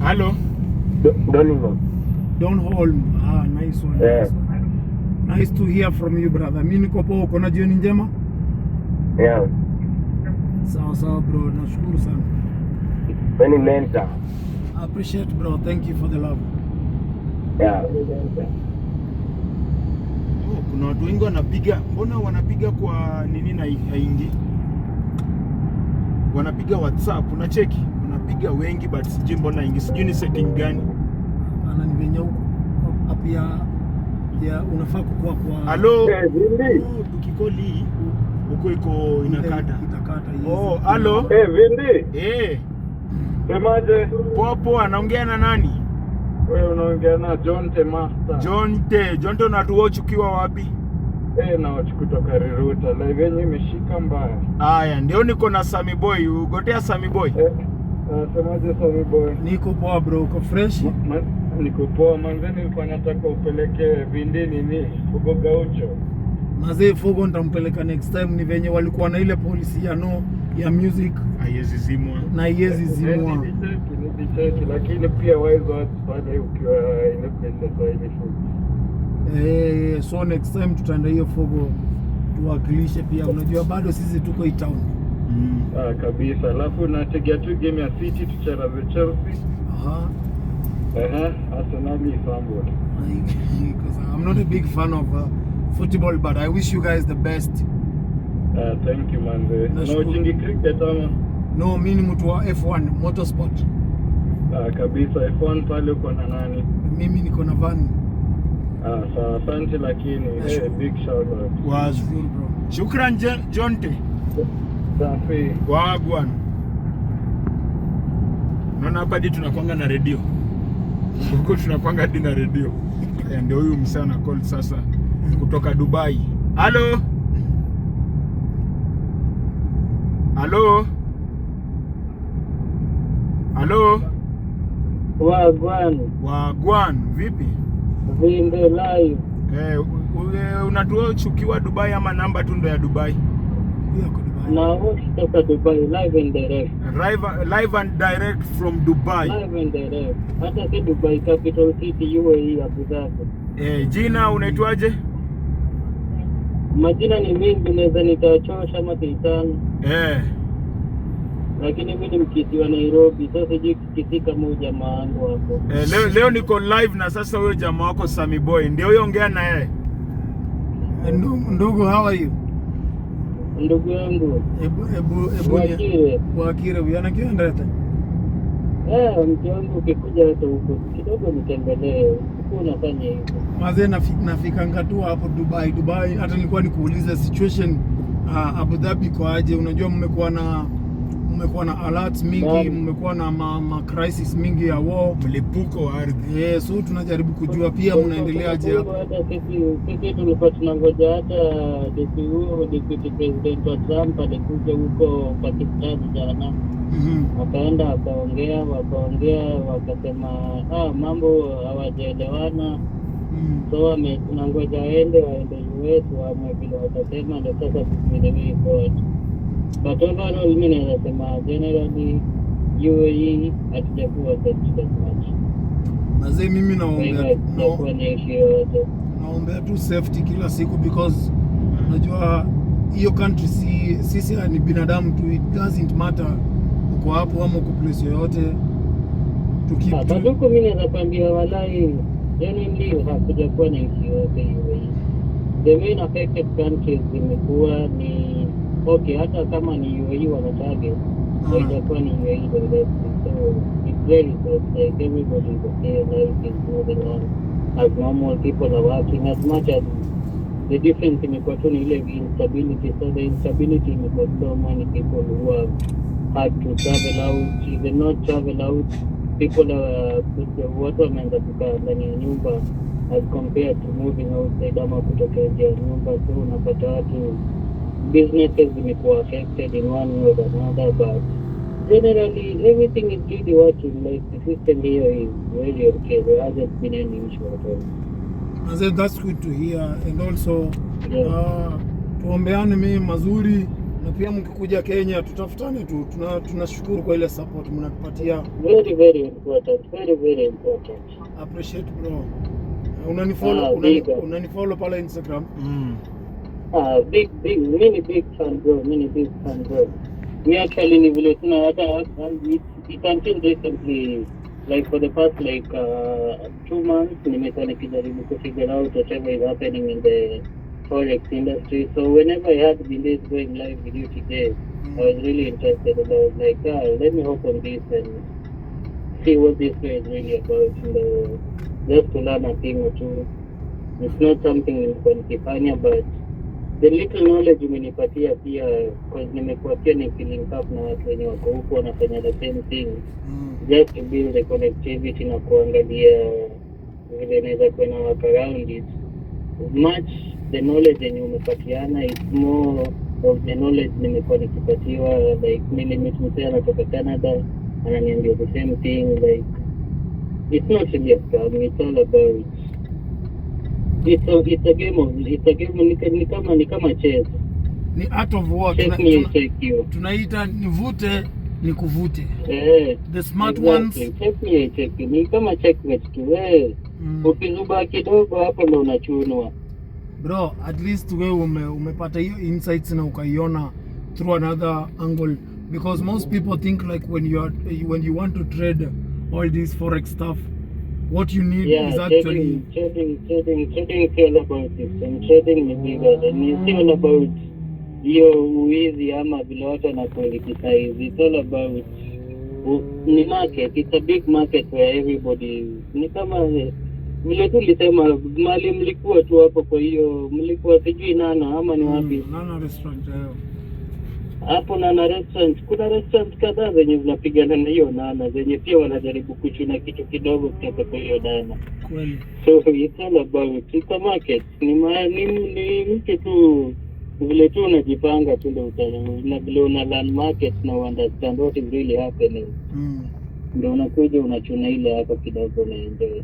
Hello. Donholm. Nice one. Yeah. Nice to hear from you, brother. Mimi niko poa, uko na jioni njema? Yeah. Sawa bro, nashukuru sana. Many mentor. I appreciate bro. Thank you for the love. Yeah. Kuna watu wengi wanapiga, mbona wanapiga kwa nini na haingi? Wanapiga WhatsApp, unacheki? Wanapiga wengi but sijui mbona haingi. Sijui ni setting gani. Ana nivenya huko. Ya unafaa kukua kwa. Hello. Vindi. Tukikoli huko iko inakata. Itakata. Hello. Vindi. Semaje? Popo anaongea na nani? Wewe unaongea na John T Master. John T unatuwatch ukiwa wapi? Na watch kutoka Riruta. Live yenyewe imeshika mbaya. Haya, ndio niko na Sammy Boy. Ugotea Sammy Boy. Semaje Sammy Boy? Niko poa bro, uko fresh? Niko poa, manzeni nilikuwa nataka upeleke Vindi nini? Fugo Gaucho. Mazee Fugo nitampeleka next time, ni venye walikuwa na ile policy ya music haiwezi zimwa. Na haiwezi zimwa. Ni lakini pia wise watu pale ukiwa ile place kwa ile Fugo. So next time tutaenda hiyo Fugo tuwakilishe pia, unajua bado sisi tuko hii town. Kabisa. Alafu nategea tu game ya City tucheza na Chelsea. Arsenal Istanbul. Because I'm not a big fan of football, but I wish you guys the best. Thank you man. No chingi cricket ama? No, mimi ni mtu wa F1 motorsport. Kabisa. F1 pale uko na nani? Mimi niko na van. Sawa, asante lakini big shout out. Wazuri bro. Shukran John T. Safi. Wagwan. Naona hapa hadi tunakwanga na radio. Huko tunakwanga hadi na radio. Ndio huyu msana call sasa kutoka Dubai. Hello. Wagwan, vipi? Vindi live. Unatuwatch ukiwa Dubai ama namba tu ndo ya Dubai? Na watch kutoka Dubai live and direct. Live and direct from Dubai. Live and direct. Hata si Dubai, capital city UAE Abu Dhabi. Jina unaitwaje? Majina ni mingi, naweza nitachosha ama kitano. Lakini mimi ni mkiti wa Nairobi, sasa sijui kiti kama jamaa wangu hapo. Leo niko live na sasa huyo jamaa wako Sammy Boy. Ndio huyo ongea na yeye. Ndugu, how are you? Ndugu yangu. Wakire bwana kiendete. Mke wangu ukikuja hata huko kidogo nitembelee. Uko unafanya hivyo. Mazee nafikanga tu hapo Dubai. Hata nilikuwa nikuuliza situation Abu Dhabi kwa aje? Unajua mmekuwa na alerts mingi, mmekuwa na crisis mingi ya war, mlipuko wa ardhi. So tunajaribu kujua pia mnaendeleaje hapo. Hata sisi tulikuwa tunangoja hata deputy president wa Trump alikuja huko Pakistan jana. Wakaenda wakaongea wakasema mambo hawajaelewana. So tunangoja waende US waamue vile watasema, ndio sasa tuendelee forward. But overall mimi nasema generally UAE hatujakuwa satisfied much. Mazee mimi naombea tu safety kila siku, because unajua hiyo country sisi ni binadamu tu, it doesn't matter uko hapo ama uko place yoyote. Bado mimi naweza kwambia walai genuinely hakujakuwa na issue yote UAE. The main affected countries zimekuwa ni hata kama ni UAE wanataka haitakuwa ni UAE direct. So it's very safe, like everybody is okay, life is moving on as normal, people are working. As much as the difference imekuwa tu ni ile instability, so the instability imekuwa so many people who have had to travel out, even not travel out, people watu wameanza kukaa ndani ya nyumba as compared to moving outside ama kutoka nje ya nyumba. So unapata watu businesses zimekuwa affected in one way or another, but generally everything is really working. Like the system here is very okay. There hasn't been any issue at all. I said that's good to hear, and also tuombeane mimi mazuri Na pia mkikuja Kenya tutafutane tu. Tunashukuru kwa ile support mnatupatia. Very very important, very very important. Appreciate bro. Unanifollow unanifollow pale Instagram. Big big fan bro, big fan bro. Me actually ni vile tuna hata it until recently, like for the past like 2 months nimekuwa nikijaribu to figure out whatever is happening in the forex industry. So whenever I had delays going live with you today, I was really interested, and I was like, let me hop on this and see what this way is really about, just to learn a thing or two. It's not something nimekuwa nikifanya, but the little knowledge umenipatia pia, because nimekuwa pia nikilink up na watu wenye wako huko wanafanya the same thing, just to build the connectivity na kuangalia vile naweza kuwa na work around it. Much the knowledge yenye umepatiana is more of the knowledge nimekuwa nikipatiwa, like mimi mtu anatoka Canada ananiambia the same thing, like it's not really a scam, it's all about it's a game ni kama chess. Ni art of war. Tunaita nivute nikuvute. The smart ones. Check me. Ni kama checkmate tu. Ukizuba kidogo hapo ndo unachunwa. Bro, at least wewe umepata hiyo insights na ukaiona through another angle, because most people think like when you want to trade all this forex stuff, what you need is actually trading is all about this, and trading is bigger than it's all about hiyo uizi ama vile watu na politicize. It's all about ni market. It's a big market where everybody ni kama vile tulisema mali mlikuwa tu hapo, kwa hiyo mlikuwa sijui Nana ama ni wapi? Nana restaurant hapo. Nana restaurant, kuna restaurant kadhaa zenye zinapigana na hiyo Nana, zenye pia wanajaribu kuchuna kitu kidogo kutoka kwa hiyo Nana. Kweli. So it's all about it's a market. Ni mtu tu vile tu unajipanga tu ndio na vile una learn market na understand what is really happening. Ndio unakuja unachuna ile hapo kidogo na enjoy.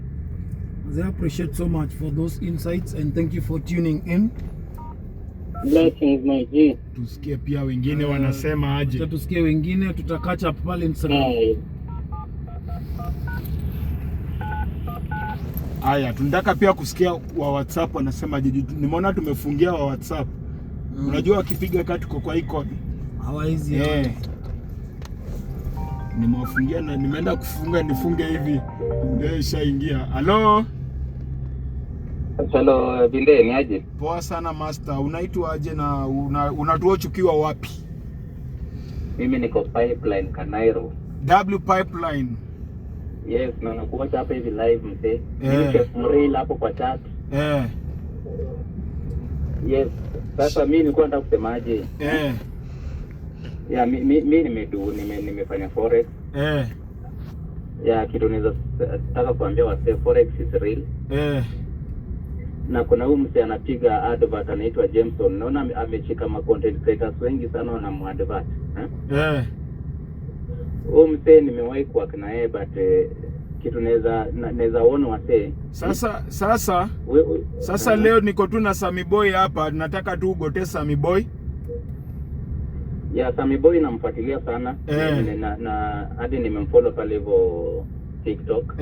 I appreciate so much for those insights, and thank you for tuning in. Blessings my G. Tusikie pia wengine wanasema aje. Tusikie wengine, tutakacha up pale Instagram. Haya, tunataka pia kusikia wa WhatsApp wanasema je. Nimeona tumefungia wa WhatsApp. Unajua wakipiga kati kwa icon hawaizi. Nimewafungia na nimeenda kufunga nifunge hivi. Ndio ishaingia. Hello, Binde, ni aje? Poa sana master. Unaitwa aje na unatuocha ukiwa wapi? Mimi niko Pipeline Kanairo. W Pipeline. Yes, na nakuacha hapa hivi live mzee. Mreal hapo kwa chat. Yes. Sasa mimi nilikuwa nataka kusemaje? Mimi nimefanya forex. Kitu naweza nataka kuambia wase forex is real. Na kuna huyu mse anapiga advert anaitwa Jameson. Naona amechika ma content creators wengi sana na muadvert. Huyu mse nimewahi kuwa na yeye, but kitu naweza ona wase. Sasa leo niko tu na Sammy Boy hapa, nataka tu ugote Sammy Boy. Sammy Boy namfuatilia sana. Na hadi nimemfollow pale hivyo TikTok.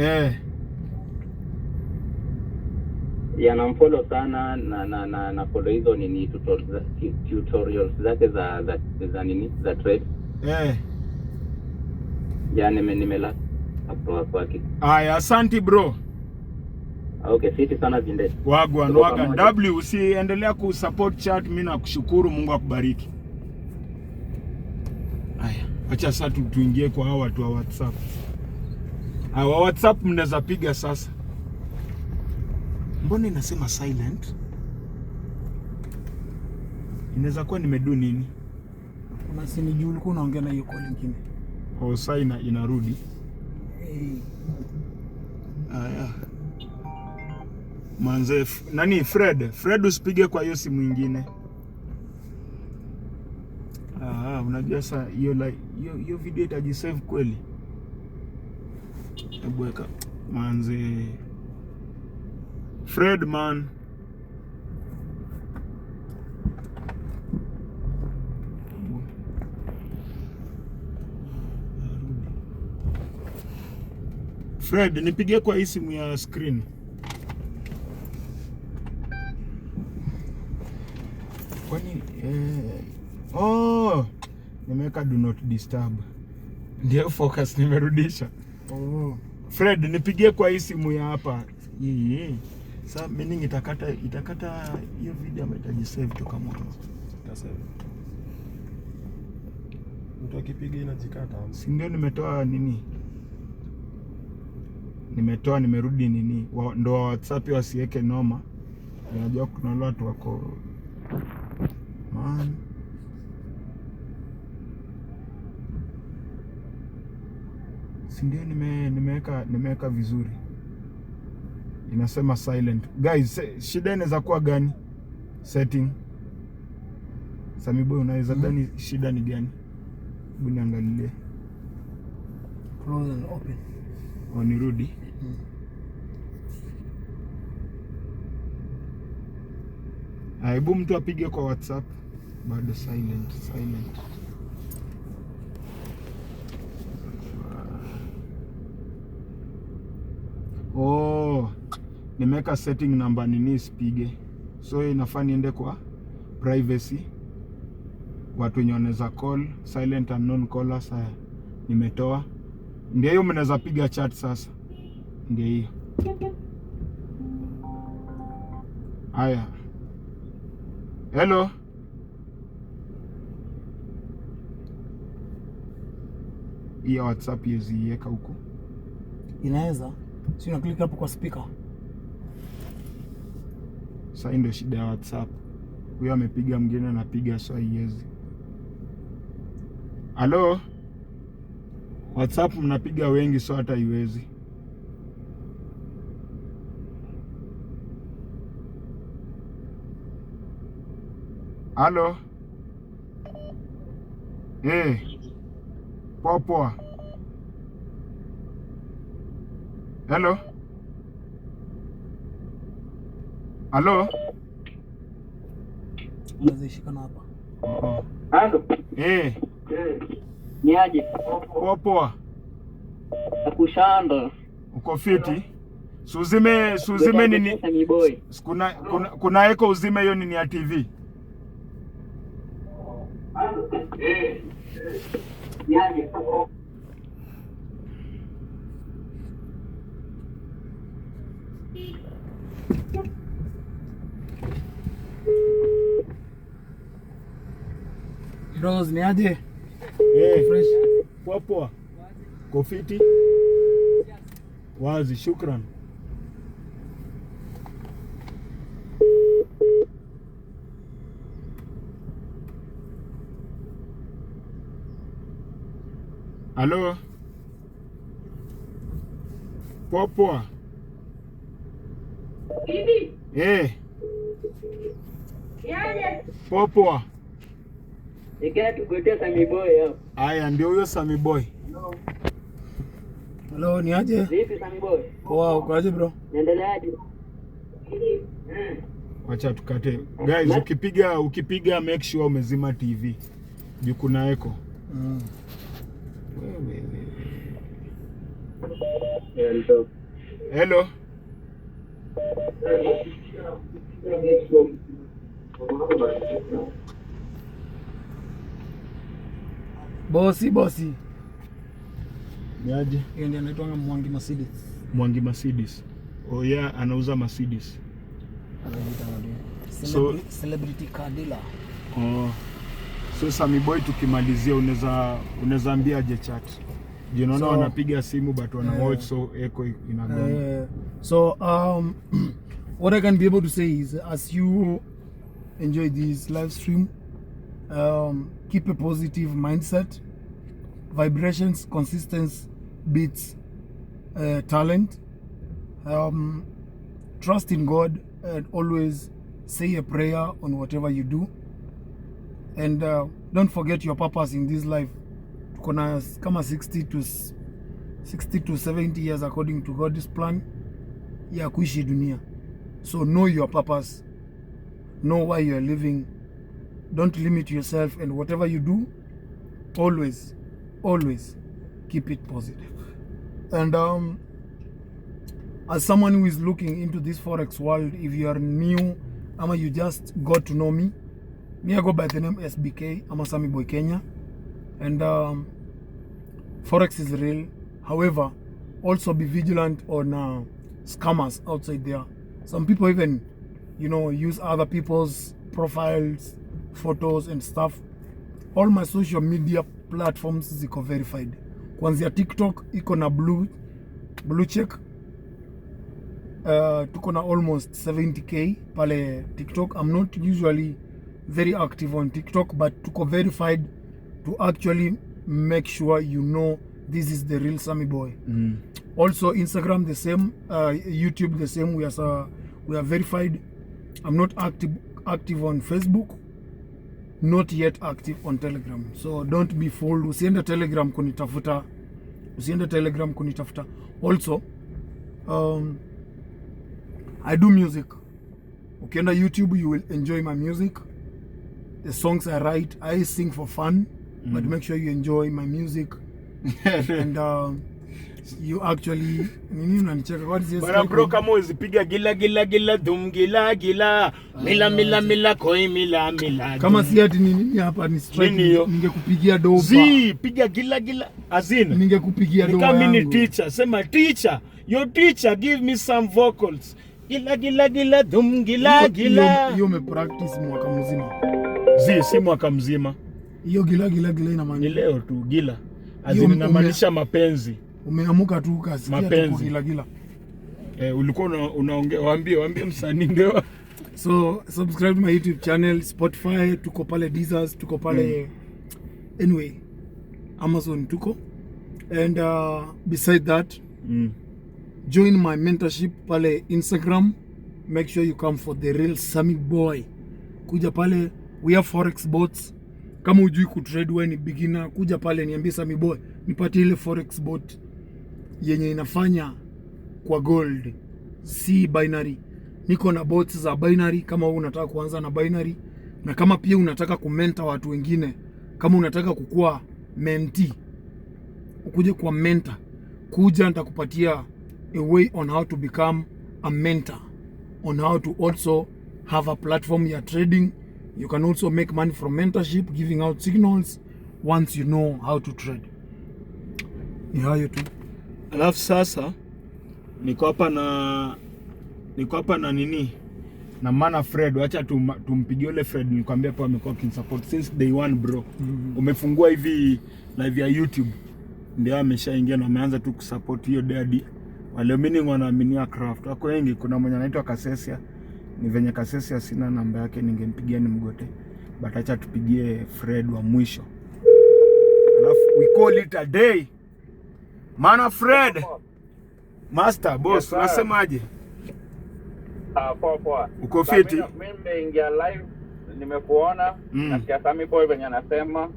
Namfollow sana na follow hizo nini tutorials zake za nini za trade. Nimela hapo kwake. Aya, asante bro. Okay, sisi sana Binde. Wagwan W, usiendelea kusupport chat, mimi nakushukuru, Mungu akubariki. Aya, acha sasa tuingie kwa hao watu wa WhatsApp. Hawa WhatsApp mnaweza piga sasa. Mbona inasema silent? Inaweza kuwa nimedu nini? Kuna simu juu ulikuwa unaongea na hiyo call nyingine. Sasa inarudi. Aya. Manze nani Fred usipige kwa hiyo simu nyingine. Unajua sasa hiyo video itajisave kweli. Hebu weka manze Fred man. Fred, nipigie kwa hii simu ya screen. Kwani nimeweka do not disturb. Ndio focus nimerudisha. Fred, nipigie kwa hii simu ya hapa. Hii. Sasa meaning itakata hiyo video ametaji save toka mwanzo. Save. Mtu akipiga inajikata. Si ndio nimetoa nini? Nimerudi nini? Ndo WhatsApp wasiweke noma. Unajua kuna watu wako man. Si ndio nimeweka vizuri. Inasema silent. Guys, shida inaweza kuwa gani? Setting. Sami boy unaweza gani shida ni gani? Hebu niangalie. Close and open. Nirudi. Hebu mtu apige kwa WhatsApp. Bado silent. Nimeweka setting number nini isipige. So inafaa niende kwa privacy. Watu wenye wanaweza call, silent unknown callers haya. Nimetoa. Ndio hiyo mnaweza piga chat sasa. Ndio hiyo. Haya. Hello. Hii WhatsApp yeziweka huko. Inaweza. Si una click hapo kwa speaker. Sasa ndio shida ya WhatsApp. Huyo amepiga mwingine anapiga so haiwezi. Halo? WhatsApp mnapiga wengi so hata haiwezi. Halo? Poa. Hello? Halo? Unazishika na hapa. Halo. Ni aje? Poa. Akushanda. Uko fiti? Suzime nini? Kuna eko uzime hiyo nini ya TV? Ni aje? Rose ni aje? Fresh. Poa. Kofiti. Wazi, shukran. Halo? Poa. Bibi. Yaje? Poa. Nikaa tukuletea Sami Boy hapo. Haya ndio huyo Sami Boy. Hello, ni aje? Vipi Sami Boy? Poa, uko aje bro? Naendeleaje? Wacha tukate. Guys, ukipiga make sure umezima TV. Juu kuna echo. Hello. Bosi. Niaje? Yeye ndiye anaitwa Mwangi Mercedes. Oh yeah, anauza Mercedes. Celebrity car dealer. So Sami Boy tukimalizia unaweza ambiaje chat? You know wanapiga simu but wana watch so echo inagonga. So what I can be able to say is as you enjoy this live stream, keep a positive mindset. Vibrations, consistency beats talent. Trust in God and always say a prayer on whatever you do. And don't forget your purpose in this life. Kuna kama 60 to 70 years according to God's plan ya kuishi dunia. So know your purpose. Know why you are living. Don't limit yourself, and whatever you do, always keep it positive. And as someone who is looking into this forex world, if you are new ama you just got to know me I go by the name SBK. I'm a Sammy Boy Kenya, and forex is real. However, also be vigilant on scammers outside there. Some people even, you know, use other people's profiles, photos and stuff. All my social media platforms ziko verified. Kwanzia TikTok iko na blue check. Tuko na almost 70k pale TikTok. I'm not usually very active on TikTok, but tuko verified to actually make sure you know this is the real Sammy Boy. Also Instagram the same, YouTube the same. We are verified. I'm not active on Facebook, not yet active on Telegram, so don't be fooled. Usiende Telegram kunitafuta. Also I do music. Ukienda YouTube you will enjoy my music. The songs I write, I sing for fun, but make sure you enjoy my music. And you actually what is this? Bana bro, kama uzipiga gila dum gila mila koi mila. Kama si ati nini hapa ni strike, ningekupigia doba. Piga gila azin. Ningekupigia doba. Kama mimi ni teacher, sema teacher, your teacher give me some vocals. Gila dum gila. Hiyo umepractice mwaka mzima. Si mwaka mzima. Hiyo gila ina maana ni leo tu gila. Azin inamaanisha mapenzi. Umeamuka tu ukasikia tu gila. Ulikuwa unaongea, waambie msanii ndio. So subscribe to my YouTube channel, Spotify, tuko pale Deezer, tuko pale anyway, Amazon tuko. And beside that, join my mentorship pale Instagram. Make sure you come for the real Sammy Boy. Kuja pale, we have forex bots. Kama hujui kutrade, wewe ni beginner, kuja pale niambie Sammy Boy, nipatie ile forex bot yenye inafanya kwa gold, si binary. Niko na bots za binary kama wewe unataka kuanza na binary, na kama pia unataka kumenta watu wengine, kama unataka kukua mentee, ukuje kwa mentor, kuja nitakupatia a way on how to become a mentor, on how to also have a platform ya trading. You can also make money from mentorship, giving out signals once you know how to trade. Ni hayo tu. Alafu sasa niko hapa na nini na Mana Fred, acha tumpigie yule Fred, nilikwambia hapo amekuwa kinsupport since day one bro. Umefungua hivi live ya YouTube ndio ameshaingia na ameanza tu kusupport hiyo daddy. Wale mimi wanaaminia craft. Wako wengi, kuna mmoja anaitwa Kasesia. Ni venye Kasesia sina namba yake, ningempigia nimgote. But acha tupigie Fred wa mwisho. Alafu we call it a day. Mana Fred. Master boss, unasemaje? Poa. Uko fiti? Mimi nimeingia live, nimekuona nasikia Sammy Boy venye anasema.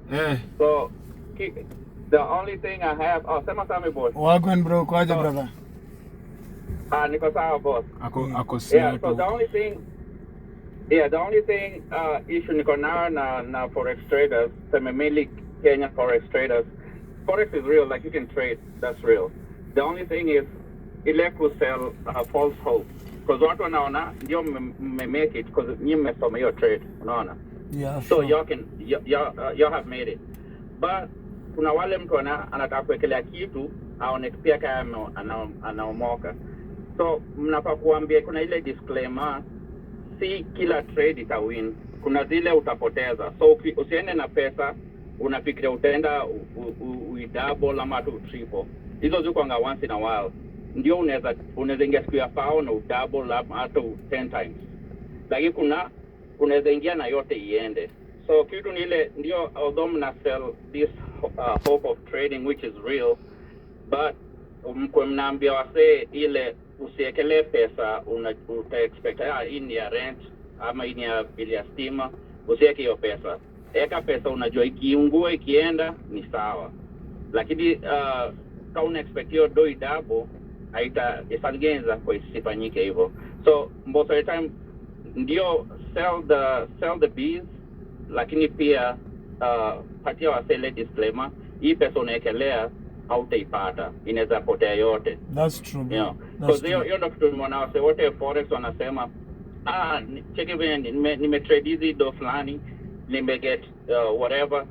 So the only thing I have, sema Sammy Boy. Wagwan bro, kwaje brother? Niko sawa boss. Ako sawa. So the only thing issue niko na forex traders, mainly Kenyan forex traders. Forex is real, like you can trade, that's real. The only thing is ile kusell false hope, because watu wanaona ndio make it because nyinyi mmesoma hiyo trade, unaona. Yeah. So you have made it. But kuna wale mtu anataka kuwekelea kitu aone pia kama anaomoka. So mnafaa kuambia kuna ile disclaimer, si kila trade itawin. Kuna zile utapoteza. So usiende na pesa unafikiria utaenda double ama tu triple. Hizo ziko anga once in a while. Ndio unaweza ingia siku ya fao na double up hata 10 times. Lakini unaweza ingia na yote iende. So kitu ni ile ndio, although mna sell this hope of trading which is real, but mnaambia wase ile usiekele pesa uta expect hii ni ya rent ama hii ni ya bili ya stima, usieke hiyo pesa. Eka pesa unajua ikiungua ikienda ni sawa. Lakini kama una expect hiyo doi double isangenza kwa isifanyike hivyo. So most of the time ndio sell the bees, lakini pia patia wasele disclaimer, hii pesa unaekelea hautaipata, inaweza potea yote. That's true, bro. You know, That's because true. hiyo ndo kitu nimeona wase wote forex wanasema cheki vile nime trade hizi do fulani, nime get whatever.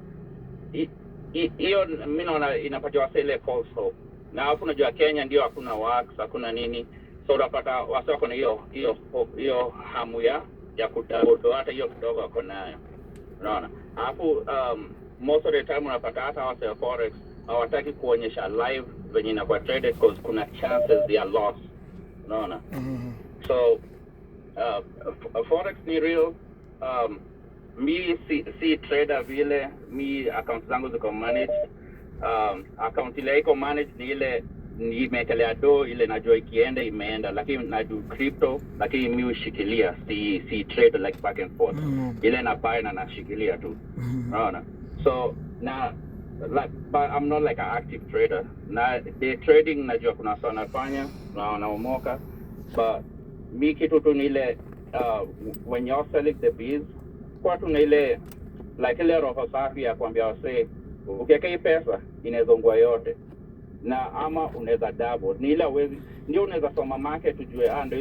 Hiyo mimi naona inapatia wase ile false hope. Na hapo unajua Kenya ndio hakuna works, hakuna nini, so unapata wase wako na hiyo hamu ya kutafuta hata hiyo kidogo wako nayo, unaona. Hapo most of the time unapata hata wase wa forex hawataki kuonyesha live venye inakuwa traded because kuna chances ya loss, unaona. So forex ni real. Mi si trader vile, mi account zangu ziko managed. Account ile iko managed ni ile nimekelea do ile najua ikienda imeenda, lakini na do crypto, lakini mi ushikilia, si trade like back and forth. Ile na buy na nashikilia tu, unaona. So na like, but I'm not like an active trader. Na day trading najua kuna sana nafanya na wanaomoka, but mi kitu tu ni ile when you're selling the biz, kwa tu ni ile like ile roho safi ya kuambia wase ukiweka hii pesa inaweza ungua yote, na ama unaweza double. Ni ile wezi ndio unaweza soma market ujue ndio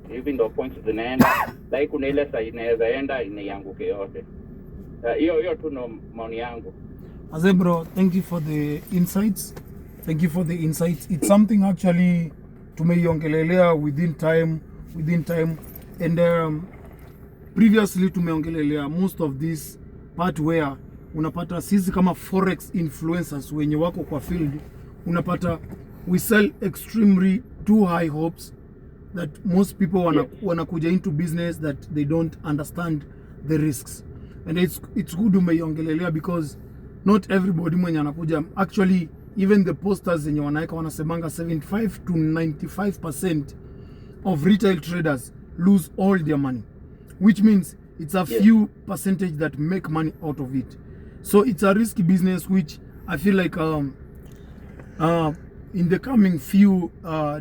hivi ndio points zinaenda, like kuna ile saa inaweza enda inaianguke yote. Hiyo tu ndo maoni yangu. Aze bro, thank you for the insights. Thank you for the insights. It's something actually tumeiongelelea within time and previously tumeongelelea most of this part where unapata sisi kama forex influencers wenye wako kwa field, unapata we sell extremely too high hopes that most people wanakuja into business that they don't understand the risks, and it's good umeiongelelea because not everybody mwenye anakuja actually, even the posters zenye wanaeka wanasemanga 75 to 95% of retail traders lose all their money, which means it's a few percentage that make money out of it. So it's a risky business, which I feel like in the coming few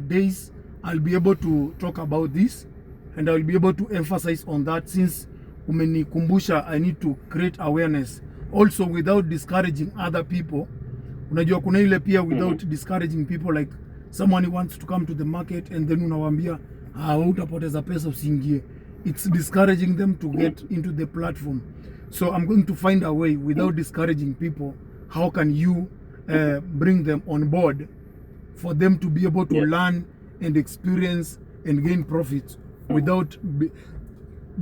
days I'll be able to talk about this, and I'll be able to emphasize on that, since umenikumbusha I need to create awareness also without discouraging other people. Unajua kuna ile pia without discouraging people, like someone wants to come to the market and then unawambia utapoteza pesa usiingie. It's discouraging them to get into the platform. So I'm going to find a way without discouraging people. How can you bring them on board for them to be able to learn and experience and gain profits without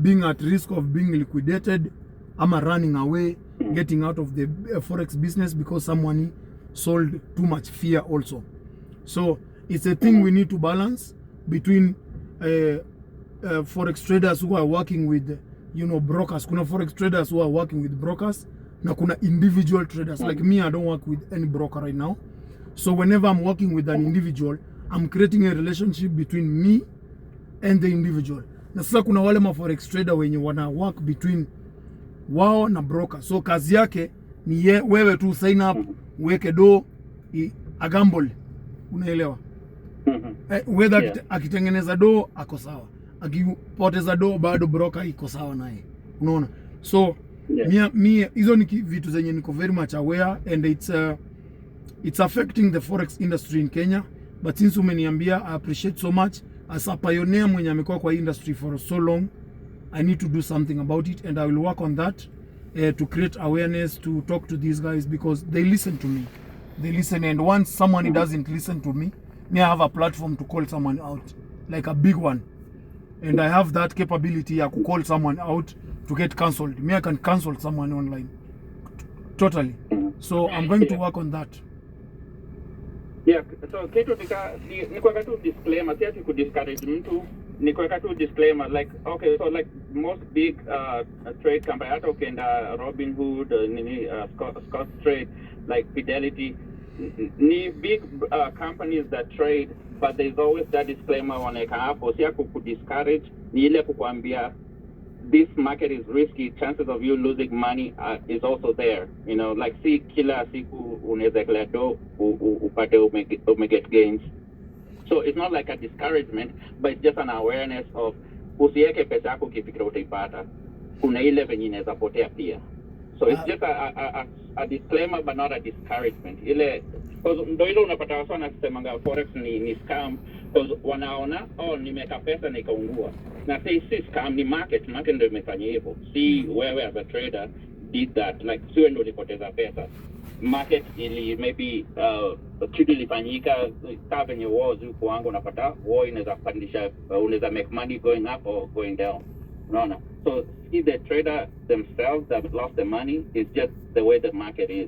being at risk of being liquidated, ama running away, getting out of the forex business because someone sold too much fear also. So it's a thing we need to balance between forex traders who are working with, you know, brokers. Kuna forex traders who are working with brokers, na kuna individual traders. Like me, I don't work with any broker right now. So whenever I'm working with an individual, I'm creating a relationship between me and the individual. Na sasa kuna wale ma forex trader wenye wana work between wao na broker. So kazi yake ni wewe tu sign up, uweke do, a gamble. Unaelewa? Whether akitengeneza do ako sawa, akipoteza do bado broker iko sawa naye. Unaona? So mia hizo ni vitu zenye niko very much aware, and it's affecting the forex industry in Kenya. But since umeniambia, I appreciate so much. As a pioneer mwenye amekuwa kwa industry for so long, I need to do something about it, and I will work on that to create awareness, to talk to these guys, because they listen to me. They listen, and once someone doesn't listen to me, I have a platform to call someone out, like a big one. And I have that capability to call someone out to get cancelled. I can cancel someone online. Totally. So I'm going to work on that. Yeah, so kitu ni kuweka tu disclaimer, si ati ku discourage mtu, ni kuweka tu disclaimer, like okay, so like most big trade company, hata ukienda Robinhood, Scott Trade, like Fidelity, ni big companies that trade, but there's always that disclaimer wanaweka hapo, si ku discourage, ni ile kukwambia this market is risky, chances of you losing money is also there, you know, like si kila siku unaweza kila do upate umeget gains. So it's not like a discouragement, but it's just an awareness of usiweke pesa yako ukifikira utaipata, kuna ile venye inaweza potea pia. So it's just a disclaimer but not a discouragement. Ile Because ndio ile unapata watu wanasemanga forex ni scam, because wanaona nimeka pesa nikaungua. Na say si scam, ni market ndio imefanya hivyo. Si wewe as a trader did that, like sio ndio ulipoteza pesa. Market ili maybe kitu ilifanyika kama venye war huko wangu, unapata war inaweza kupandisha, unaweza make money going up or going down, unaona. So see the trader themselves that lost the money, is just the way the market is.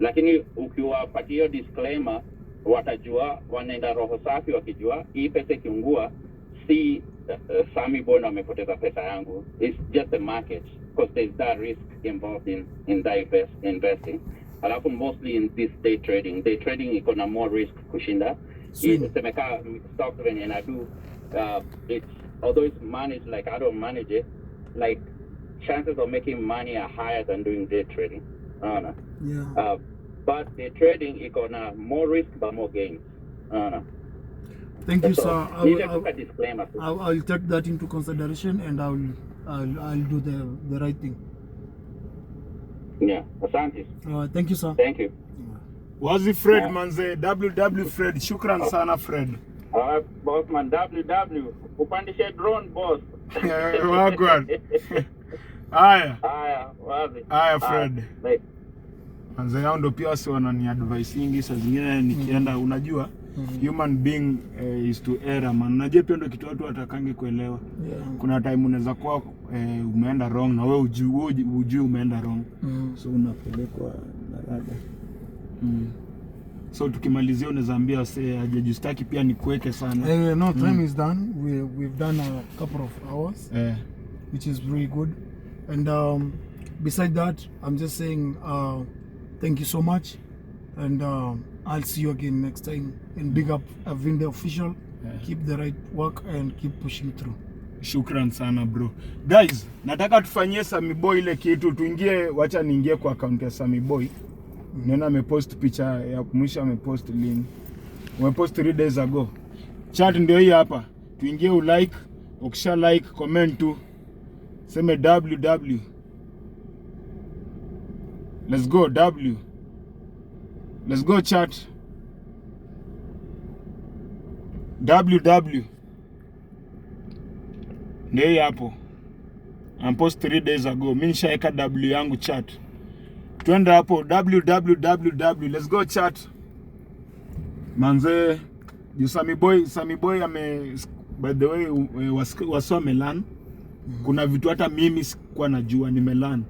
Lakini ukiwapatia disclaimer, watajua, wanaenda roho safi wakijua hii pesa ikiungua si Sammy Boy amepoteza pesa yangu, it's just the market, because there's that risk involved in that investing. Alafu mostly in this day trading iko na more risk kushinda semeka stock venye inadu. It's although it's managed like I don't manage it, like chances of making money are higher than doing day trading. Yeah. But day trading iko na more risk but more gains. Thank you, so, sir. I'll take that into consideration, and I'll do the right thing. Yeah, asante. Thank you, sir. Thank you. Wazi Fred manze, WW Fred, shukran sana Fred. Boss man, WW, upandishe drone boss. Wagwan. Haya. Wazi. Haya Fred. Manze hao ndio pia wasi wanani advice nyingi saa zingine nikienda, unajua human being is to error man. Unajua pia ndio kitu watu watakange kuelewa. Kuna time unaweza kuwa umeenda wrong na wewe ujui umeenda wrong. So unapelekwa na rada. So tukimalizia unaweza ambia wase hajajistaki pia ni kuweke sana. No, time is done. We've done a couple of hours, which is really good. And beside that, I'm just saying thank you so much, and I'll see you again next time. And big up Avinde Official. Keep the right work and keep pushing through. Shukran sana bro. Guys, nataka tufanyie Sammy Boy ile kitu, tuingie, wacha niingie kwa account ya Sammy Boy. Nena amepost picha ya mwisho, amepost link. Amepost 3 days ago. Chat ndio hii hapa. Tuingie ulike, ukisha like comment tu. Seme WW. Let's go W. Let's go chat. WW. Ndio hapo. Amepost 3 days ago. Mimi nishaeka W yangu chat. Twende hapo www. Let's go chat. Manze, Sammy Boy by the way wasome learn. Kuna vitu hata mimi sikuwa najua, nimelearn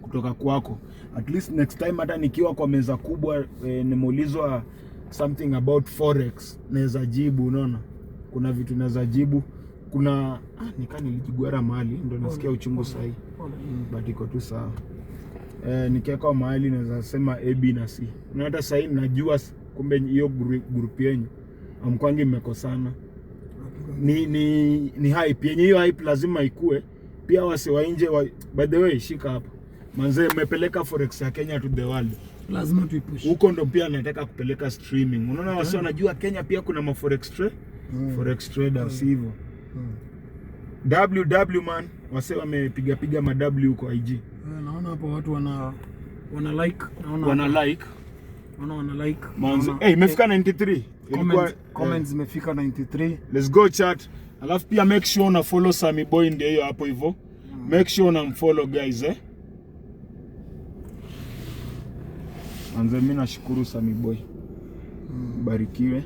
kutoka kwako. At least next time hata nikiwa kwa meza kubwa nimeulizwa something about forex naweza jibu, unaona. Kuna vitu naweza jibu. Kuna nilijigwara mahali ndio nasikia uchungu sahi. But iko tu sawa. Nikiweka mahali naweza sema A, B na C. Na hata sasa najua kumbe hiyo group yenu amkwangi mmekosana. Ni hype yenye, hiyo hype lazima ikue. Pia wase wa nje by the way shika hapa. Manze mmepeleka forex ya Kenya to the world. Lazima tuipush. Huko ndo pia nataka kupeleka streaming. Unaona wase wanajua Kenya pia kuna ma forex forex traders hivyo. WW man, wase wamepiga ma W huko IG. Naona hapo watu wana like, wana like. Manze, imefika 93. Comments imefika 93. Let's go chat. Alafu pia make sure una follow Sammy Boy ndio hiyo hapo hivyo. Make sure una follow guys Manze mimi nashukuru Sammy Boy. Barikiwe.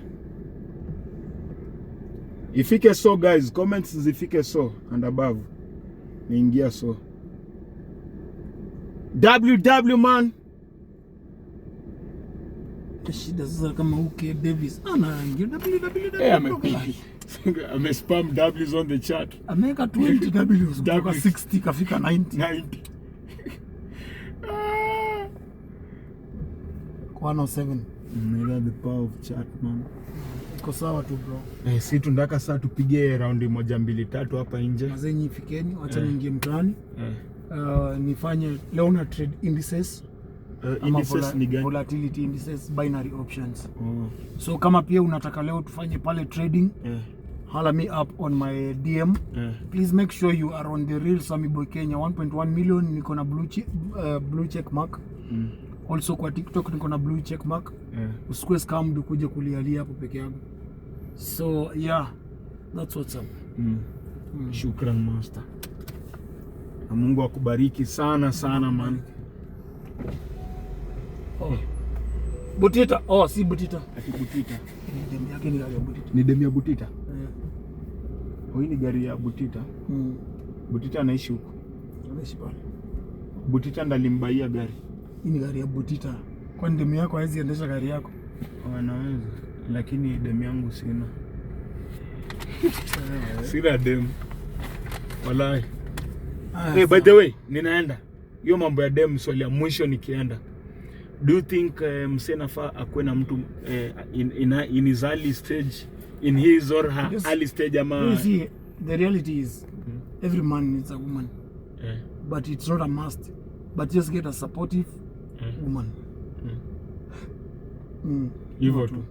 Ifike so guys, comments zifike so and above. Niingia so. WW man. Shida sasa kama UK Davis anaingia WW. Amespam W's on the chat. Ameweka 20 W's kutoka 60 kafika 90. 107. The power of chat man. Iko sawa tu bro. Si tunataka saa tupige raundi 1 2 3 hapa nje. Mazenyi fikeni, acha niingie mtaani. Nifanye leo na trade indices. Indices ni gani? Volatility indices, binary options. So kama pia unataka leo tufanye pale trading, holla me up on my DM. Please make sure you are on the real Sammy Boy Kenya 1.1 million. Niko na blue check mark Also kwa TikTok niko na blue check mark. Usikue scammed ukuje kulialia hapo peke yako. So yeah, that's what's up. Shukran master. Na Mungu akubariki sana sana man. Oh. Butita. Oh, si Butita. Ati Butita. Ni demu yake, ni gari ya Butita. Ni demu ya Butita. Yeah. Hii ni gari ya Butita. Butita anaishi huko. Anaishi pale. Butita ndalimbaia gari. Hii ni gari ya Butita. Kwani demu yako hawezi endesha gari yako? Wanaweza, lakini demu yangu sina. Sina demu. Wallahi. Hey, by the way, ninaenda. Hiyo mambo ya demu swali ya mwisho nikienda. Do you think msee nafaa akuwe na mtu in his early stage, in his or her early stage ama? You see, the reality is every man needs a woman. But it's not a must. But just get a supportive woman. Hivyo tu.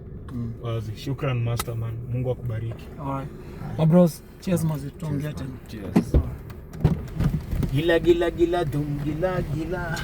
Wazi. Shukran master man. Mungu akubariki. Alright. My bros, cheers mazi, tuongea tena. Cheers. Gila gila gila dum gila gila.